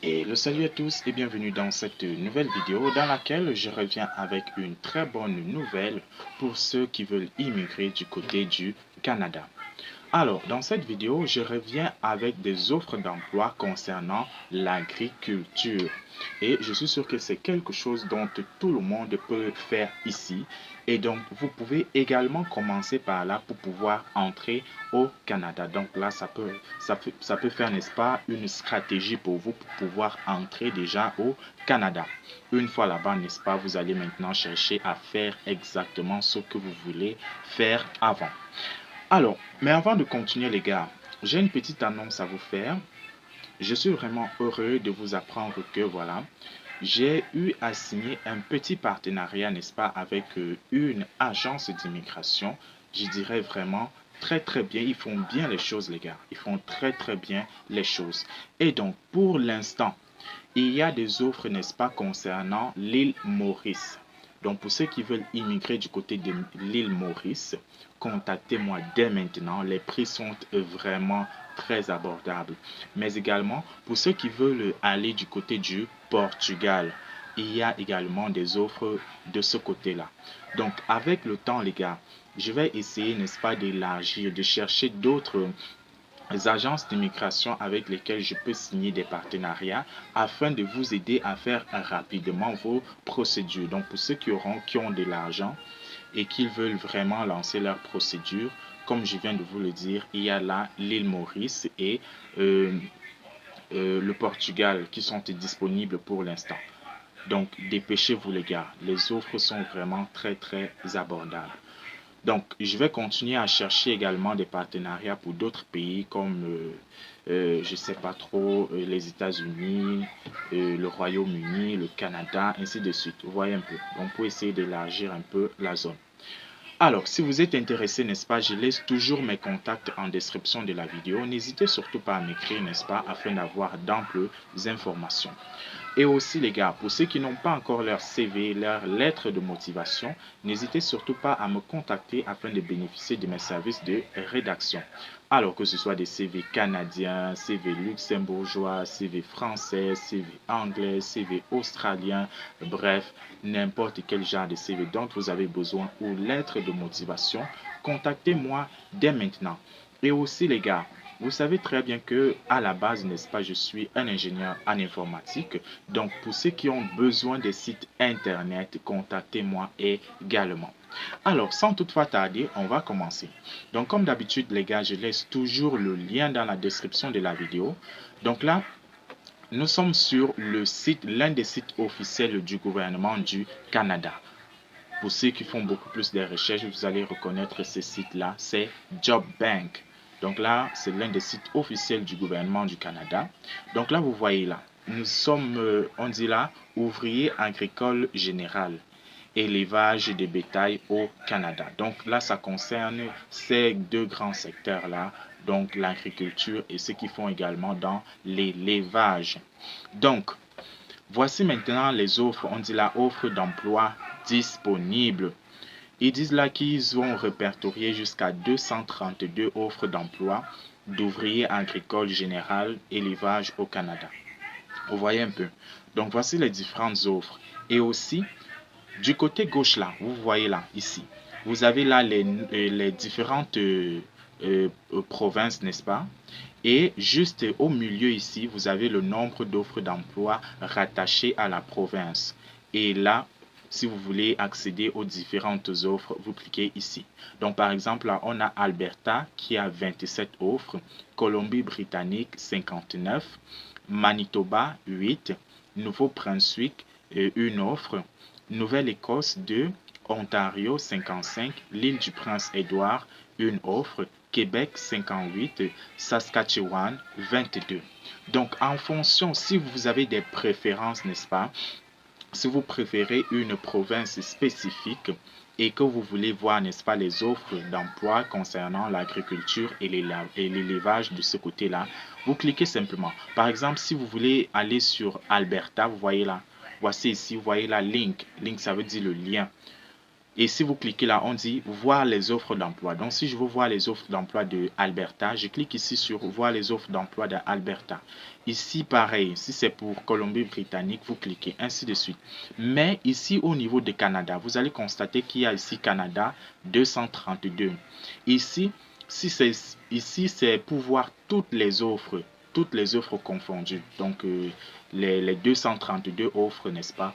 Et le salut à tous et bienvenue dans cette nouvelle vidéo dans laquelle je reviens avec une très bonne nouvelle pour ceux qui veulent immigrer du côté du Canada. Alors, dans cette vidéo, je reviens avec des offres d'emploi concernant l'agriculture. Et je suis sûr que c'est quelque chose dont tout le monde peut faire ici. Et donc, vous pouvez également commencer par là pour pouvoir entrer au Canada. Donc là, ça peut faire, n'est-ce pas, une stratégie pour vous pour pouvoir entrer déjà au Canada. Une fois là-bas, n'est-ce pas, vous allez maintenant chercher à faire exactement ce que vous voulez faire avant. Alors, mais avant de continuer les gars, j'ai une petite annonce à vous faire. Je suis vraiment heureux de vous apprendre que voilà, j'ai eu à signer un petit partenariat, n'est-ce pas, avec une agence d'immigration. Je dirais vraiment très bien. Ils font bien les choses les gars. Ils font très bien les choses. Et donc, pour l'instant, il y a des offres, n'est-ce pas, concernant l'île Maurice. Donc, pour ceux qui veulent immigrer du côté de l'île Maurice, contactez-moi dès maintenant. Les prix sont vraiment très abordables. Mais également, pour ceux qui veulent aller du côté du Portugal, il y a également des offres de ce côté-là. Donc, avec le temps, les gars, je vais essayer, n'est-ce pas, d'élargir, de chercher d'autres agences d'immigration avec lesquelles je peux signer des partenariats afin de vous aider à faire rapidement vos procédures. Donc pour ceux qui ont de l'argent et qui veulent vraiment lancer leur procédure, comme je viens de vous le dire, il y a là l'île Maurice et le Portugal qui sont disponibles pour l'instant. Donc dépêchez-vous les gars, les offres sont vraiment très abordables. Donc, je vais continuer à chercher également des partenariats pour d'autres pays comme, je ne sais pas trop, les États-Unis, le Royaume-Uni, le Canada, ainsi de suite. Vous voyez un peu. Donc, pour essayer d'élargir un peu la zone. Alors, si vous êtes intéressé, n'est-ce pas, je laisse toujours mes contacts en description de la vidéo. N'hésitez surtout pas à m'écrire, n'est-ce pas, afin d'avoir d'amples informations. Et aussi les gars, pour ceux qui n'ont pas encore leur CV, leur lettre de motivation, n'hésitez surtout pas à me contacter afin de bénéficier de mes services de rédaction. Alors que ce soit des CV canadiens, CV luxembourgeois, CV français, CV anglais, CV australien, bref, n'importe quel genre de CV dont vous avez besoin ou lettre de motivation, contactez-moi dès maintenant. Et aussi les gars, vous savez très bien que à la base, n'est-ce pas, je suis un ingénieur en informatique. Donc, pour ceux qui ont besoin de sites internet, contactez-moi également. Alors, sans toutefois tarder, on va commencer. Donc, comme d'habitude, les gars, je laisse toujours le lien dans la description de la vidéo. Donc là, nous sommes sur le site, l'un des sites officiels du gouvernement du Canada. Pour ceux qui font beaucoup plus de recherches, vous allez reconnaître ce site-là, c'est JobBank. Donc là, c'est l'un des sites officiels du gouvernement du Canada. Donc là, vous voyez là, nous sommes, on dit là, ouvrier agricole général, élevage de bétail au Canada. Donc là, ça concerne ces deux grands secteurs-là, donc l'agriculture et ceux qui font également dans l'élevage. Donc, voici maintenant les offres, on dit la offre d'emploi disponible. Ils disent là qu'ils ont répertorié jusqu'à 232 offres d'emploi d'ouvriers agricoles général élevage au Canada. Vous voyez un peu. Donc voici les différentes offres. Et aussi, du côté gauche là, vous voyez là, ici, vous avez là les différentes provinces, n'est-ce pas? Et juste au milieu ici, vous avez le nombre d'offres d'emploi rattachées à la province. Et là, si vous voulez accéder aux différentes offres, vous cliquez ici. Donc, par exemple, là, on a Alberta qui a 27 offres, Colombie-Britannique 59, Manitoba 8, Nouveau-Brunswick une offre, Nouvelle-Écosse 2, Ontario 55, l'île du Prince-Édouard une offre, Québec 58, Saskatchewan 22. Donc, en fonction, si vous avez des préférences, n'est-ce pas, si vous préférez une province spécifique et que vous voulez voir, n'est-ce pas, les offres d'emploi concernant l'agriculture et l'élevage de ce côté-là, vous cliquez simplement. Par exemple, si vous voulez aller sur Alberta, vous voyez là, voici ici, vous voyez là, link. Link, ça veut dire le lien. Et si vous cliquez là, on dit voir les offres d'emploi. Donc si je veux voir les offres d'emploi de Alberta, je clique ici sur voir les offres d'emploi d'Alberta. Ici pareil, si c'est pour Colombie-Britannique, vous cliquez, ainsi de suite. Mais ici au niveau de Canada, vous allez constater qu'il y a ici Canada 232. Ici, ici c'est pour voir toutes les offres confondues. Donc les 232 offres, n'est-ce pas?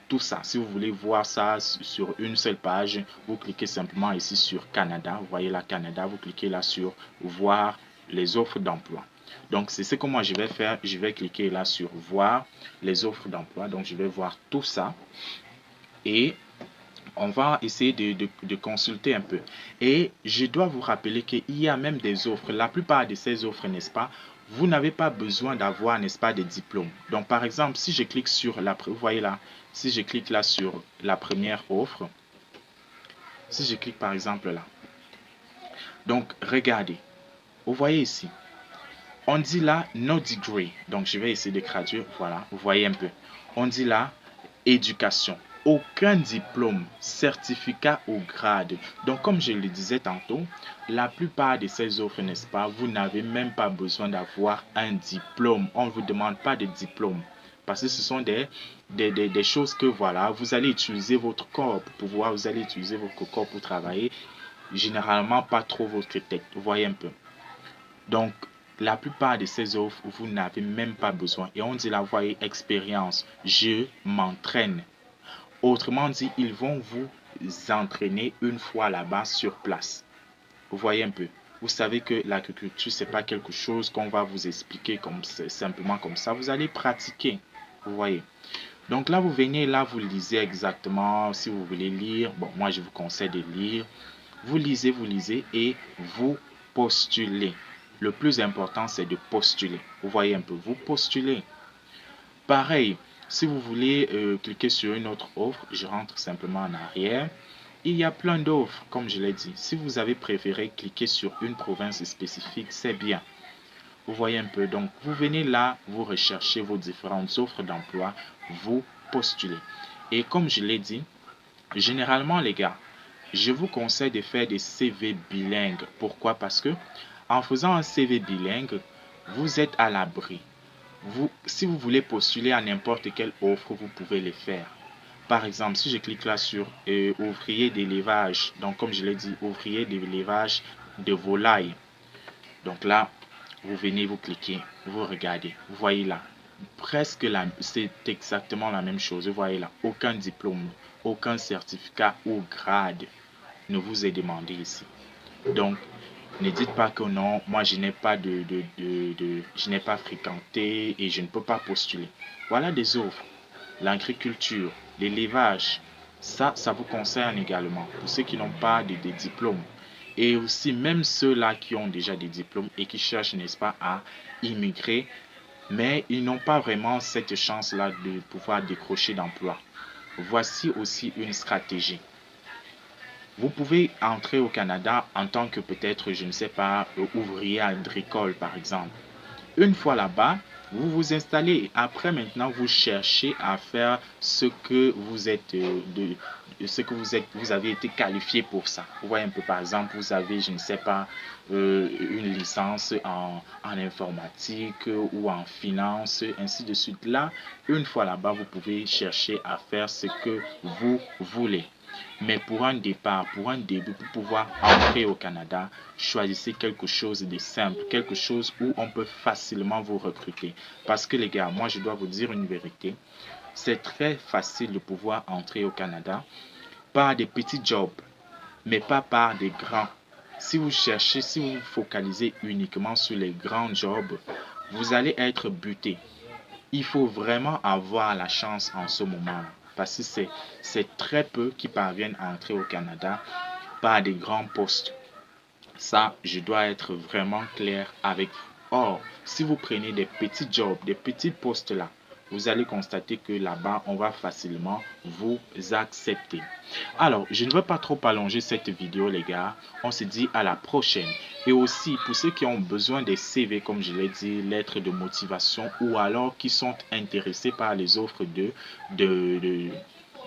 Tout ça, si vous voulez voir ça sur une seule page, vous cliquez simplement ici sur Canada. Vous voyez là Canada, vous cliquez là sur voir les offres d'emploi. Donc c'est ce que moi je vais faire. Je vais cliquer là sur voir les offres d'emploi. Donc je vais voir tout ça et on va essayer de consulter un peu. Et je dois vous rappeler qu'il y a même des offres. La plupart de ces offres, n'est-ce pas, vous n'avez pas besoin d'avoir, n'est-ce pas, des diplômes. Donc, par exemple, si je clique sur vous voyez là, si je clique là sur la première offre, si je clique par exemple là, donc regardez, vous voyez ici, on dit là no degree. Donc, je vais essayer de traduire, voilà, vous voyez un peu. On dit là éducation. Aucun diplôme, certificat ou grade. Donc, comme je le disais tantôt, la plupart de ces offres, n'est-ce pas, vous n'avez même pas besoin d'avoir un diplôme. On ne vous demande pas de diplôme. Parce que ce sont des choses que, voilà, vous allez utiliser votre corps pour pouvoir, vous allez utiliser votre corps pour travailler. Généralement, pas trop votre tête. Vous voyez un peu. Donc, la plupart de ces offres, vous n'avez même pas besoin. Et on dit là, vous voyez, expérience. Je m'entraîne. Autrement dit, ils vont vous entraîner une fois là-bas sur place. Vous voyez un peu. Vous savez que l'agriculture, ce n'est pas quelque chose qu'on va vous expliquer simplement comme ça. Vous allez pratiquer. Vous voyez. Donc là, vous venez, là, vous lisez exactement. Si vous voulez lire, bon, moi, je vous conseille de lire. Vous lisez et vous postulez. Le plus important, c'est de postuler. Vous voyez un peu. Vous postulez. Pareil. Si vous voulez cliquer sur une autre offre, je rentre simplement en arrière. Il y a plein d'offres, comme je l'ai dit. Si vous avez préféré cliquer sur une province spécifique, c'est bien. Vous voyez un peu. Donc, vous venez là, vous recherchez vos différentes offres d'emploi, vous postulez. Et comme je l'ai dit, généralement, les gars, je vous conseille de faire des CV bilingues. Pourquoi? Parce que en faisant un CV bilingue, vous êtes à l'abri. Si vous voulez postuler à n'importe quelle offre, vous pouvez le faire. Par exemple, si je clique là sur ouvrier d'élevage, donc comme je l'ai dit, ouvrier d'élevage de volailles. Donc là, vous venez, vous cliquez, vous regardez, vous voyez là, c'est exactement la même chose. Vous voyez là, aucun diplôme, aucun certificat ou grade ne vous est demandé ici. Donc, ne dites pas que non, moi je n'ai pas je n'ai pas fréquenté et je ne peux pas postuler. Voilà des offres. L'agriculture, l'élevage, ça vous concerne également. Pour ceux qui n'ont pas de diplômes. Et aussi, même ceux-là qui ont déjà des diplômes et qui cherchent, n'est-ce pas, à immigrer, mais ils n'ont pas vraiment cette chance-là de pouvoir décrocher d'emploi. Voici aussi une stratégie. Vous pouvez entrer au Canada en tant que peut-être, je ne sais pas, ouvrier agricole par exemple. Une fois là-bas, vous vous installez. Après, maintenant, vous cherchez à faire ce que vous êtes, vous avez été qualifié pour ça. Vous voyez un peu, par exemple, vous avez, je ne sais pas, une licence en informatique ou en finance, ainsi de suite. Là, une fois là-bas, vous pouvez chercher à faire ce que vous voulez. Mais pour un départ, pour un début, pour pouvoir entrer au Canada, choisissez quelque chose de simple, quelque chose où on peut facilement vous recruter. Parce que les gars, moi je dois vous dire une vérité, c'est très facile de pouvoir entrer au Canada par des petits jobs, mais pas par des grands. Si vous cherchez, si vous vous focalisez uniquement sur les grands jobs, vous allez être buté. Il faut vraiment avoir la chance en ce moment. Parce que c'est très peu qui parviennent à entrer au Canada par des grands postes. Ça, je dois être vraiment clair avec vous. Or, si vous prenez des petits jobs, des petits postes là, vous allez constater que là-bas, on va facilement vous accepter. Alors, je ne veux pas trop allonger cette vidéo, les gars. On se dit à la prochaine. Et aussi, pour ceux qui ont besoin des CV, comme je l'ai dit, lettres de motivation, ou alors qui sont intéressés par les offres de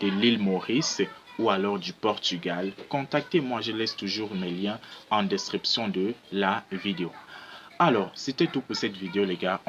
l'île Maurice, ou alors du Portugal, contactez-moi, je laisse toujours mes liens en description de la vidéo. Alors, c'était tout pour cette vidéo les gars.